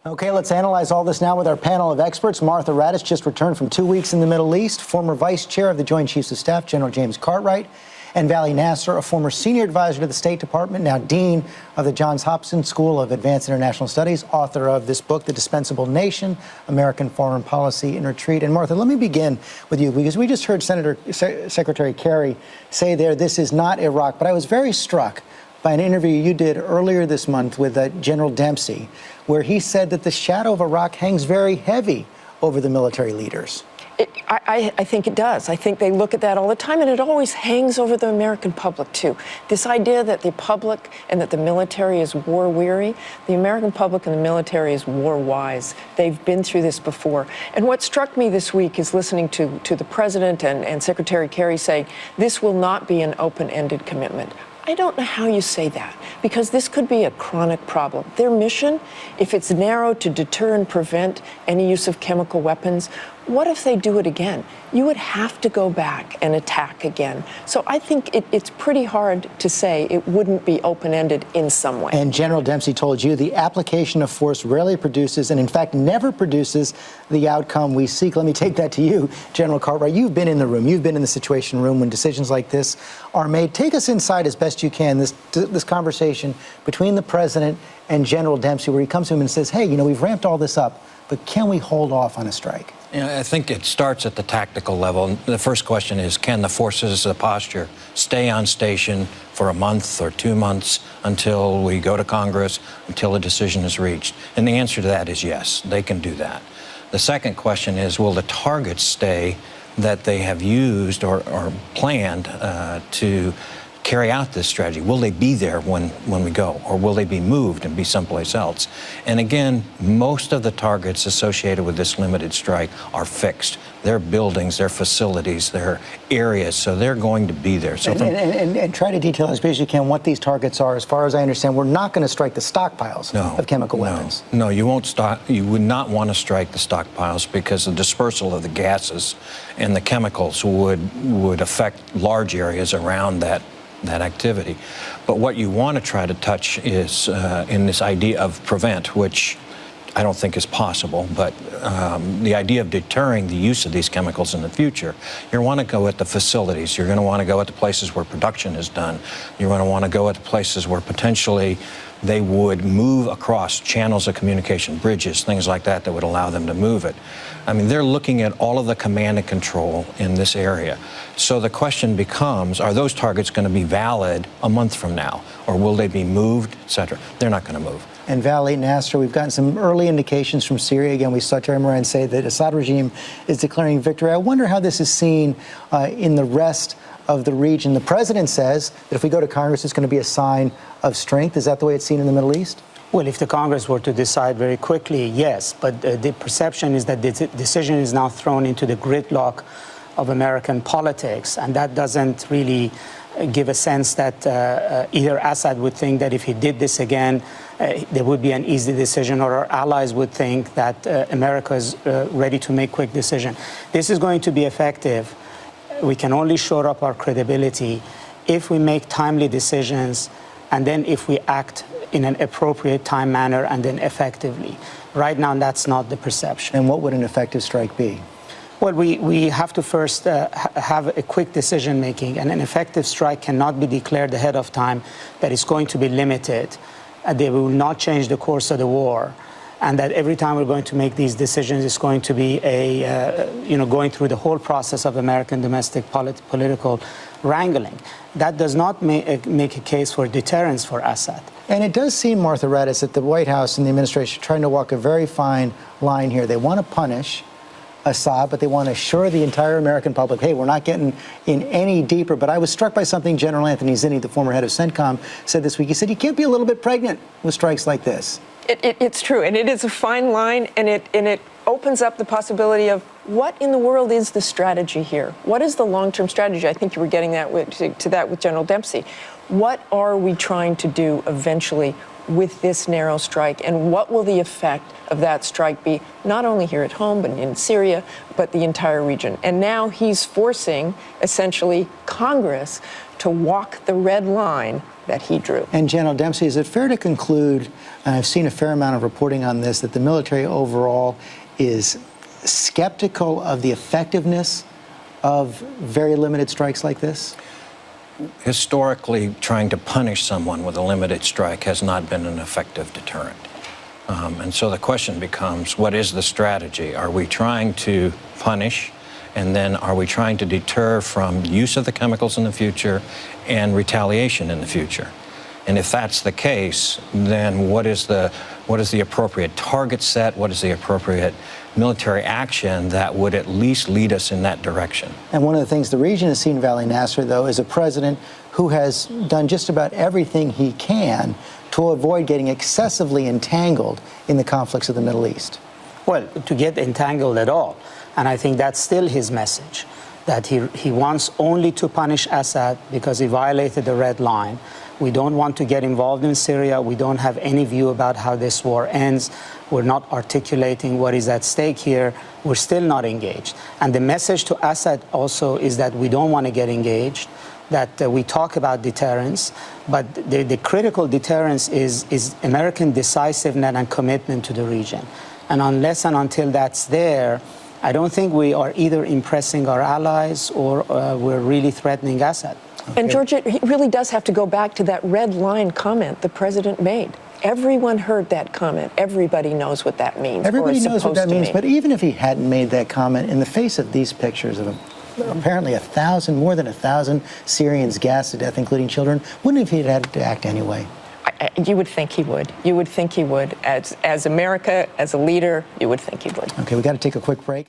Okay, let's analyze all this now with our panel of experts. Martha Raddatz just returned from 2 weeks in the Middle East, former Vice Chair of the Joint Chiefs of Staff, General James Cartwright, and Vali Nasr, a former Senior Advisor to the State Department, now Dean of the Johns Hopkins School of Advanced International Studies, author of this book, The Dispensable Nation, American Foreign Policy in Retreat. And Martha, let me begin with you, because we just heard Secretary Kerry say there, this is not Iraq, but I was very struck by an interview you did earlier this month with General Dempsey, where he said that the shadow of Iraq hangs very heavy over the military leaders. I think it does. I think they look at that all the time, and it always hangs over the American public, too. This idea that the public and that the military is war-weary, the American public and the military is war-wise. They've been through this before. And what struck me this week is listening to the President and Secretary Kerry say, this will not be an open-ended commitment. I don't know how you say that, because this could be a chronic problem. Their mission, if it's narrow to deter and prevent any use of chemical weapons, what if they do it again? You would have to go back and attack again. So I think it's pretty hard to say it wouldn't be open-ended in some way. And General Dempsey told you the application of force rarely produces, and in fact never produces, the outcome we seek. Let me take that to you, General Cartwright. You've been in the room. You've been in the Situation Room when decisions like this are made. Take us inside as best you can, this conversation between the President and General Dempsey, where he comes to him and says, hey, you know, we've ramped all this up, but can we hold off on a strike? I think it starts at the tactical level. The first question is, can the forces, the posture, stay on station for a month or 2 months until we go to Congress, until a decision is reached? And the answer to that is yes, they can do that. The second question is, will the targets stay that they have used or planned to carry out this strategy? Will they be there when we go, or will they be moved and be someplace else? And again, most of the targets associated with this limited strike are fixed. They're buildings, they're facilities, they're areas, so they're going to be there. So and try to detail as best as you can what these targets are. As far as I understand, we're not going to strike the stockpiles of chemical weapons. No, you won't you would not want to strike the stockpiles, because the dispersal of the gases and the chemicals would affect large areas around that activity. But what you want to try to touch is in this idea of prevent, which I don't think is possible, but the idea of deterring the use of these chemicals in the future. You want to go at the facilities. You're going to want to go at the places where production is done. You're going to want to go at the places where potentially they would move across channels of communication, bridges, things like that would allow them to move it. I mean, they're looking at all of the command and control in this area. So the question becomes, are those targets going to be valid a month from now? Or will they be moved, et cetera? They're not going to move. And Vali Nasr, we've gotten some early indications from Syria. Again, we saw Terry Moran say that Assad regime is declaring victory. I wonder how this is seen in the rest of the region. The President says that if we go to Congress, it's going to be a sign of strength. Is that the way it's seen in the Middle East? Well, if the Congress were to decide very quickly, yes. But the perception is that the decision is now thrown into the gridlock of American politics. And that doesn't really give a sense that either Assad would think that if he did this again, there would be an easy decision, or our allies would think that America is ready to make quick decision. This is going to be effective. We can only shore up our credibility if we make timely decisions, and then if we act in an appropriate time, manner, and then effectively. Right now, that's not the perception. And what would an effective strike be? Well, we have to first have a quick decision-making, and an effective strike cannot be declared ahead of time that it's going to be limited. They will not change the course of the war, and that every time we're going to make these decisions, it's going to be going through the whole process of American domestic political wrangling. That does not make a case for deterrence for Assad. And it does seem, Martha Raddatz, that the White House and the administration are trying to walk a very fine line here. They want to punish Assad, but they want to assure the entire American public, hey, we're not getting in any deeper. But I was struck by something General Anthony Zinni, the former head of CENTCOM, said this week. He said you can't be a little bit pregnant with strikes like this. It's true, and it is a fine line, and it opens up the possibility of what in the world is the strategy here? What is the long-term strategy? I think you were getting to that with General Dempsey. What are we trying to do eventually with this narrow strike? And what will the effect of that strike be, not only here at home, but in Syria, but the entire region? And now he's forcing, essentially, Congress to walk the red line that he drew. And General Dempsey, is it fair to conclude, and I've seen a fair amount of reporting on this, that the military overall is skeptical of the effectiveness of very limited strikes like this? Historically, trying to punish someone with a limited strike has not been an effective deterrent. And so the question becomes, what is the strategy? Are we trying to punish, and then are we trying to deter from use of the chemicals in the future and retaliation in the future? And if that's the case, then what is the appropriate target set? What is the appropriate military action that would at least lead us in that direction? And one of the things the region has seen, Vali Nasr, though, is a president who has done just about everything he can to avoid getting excessively entangled in the conflicts of the Middle East. Well, to get entangled at all. And I think that's still his message, that he wants only to punish Assad because he violated the red line. We don't want to get involved in Syria. We don't have any view about how this war ends. We're not articulating what is at stake here. We're still not engaged. And the message to Assad also is that we don't want to get engaged, that we talk about deterrence, but the critical deterrence is American decisiveness and commitment to the region. And unless and until that's there, I don't think we are either impressing our allies or we're really threatening Assad. Okay. And George, it really does have to go back to that red line comment the president made. Everyone heard that comment. Everybody knows what that means. Everybody knows what that means, but even if he hadn't made that comment, in the face of these pictures of apparently more than 1,000 Syrians gassed to death, including children, wouldn't he have had to act anyway? You would think he would. You would think he would. As America, as a leader, you would think he would. Okay, we got to take a quick break.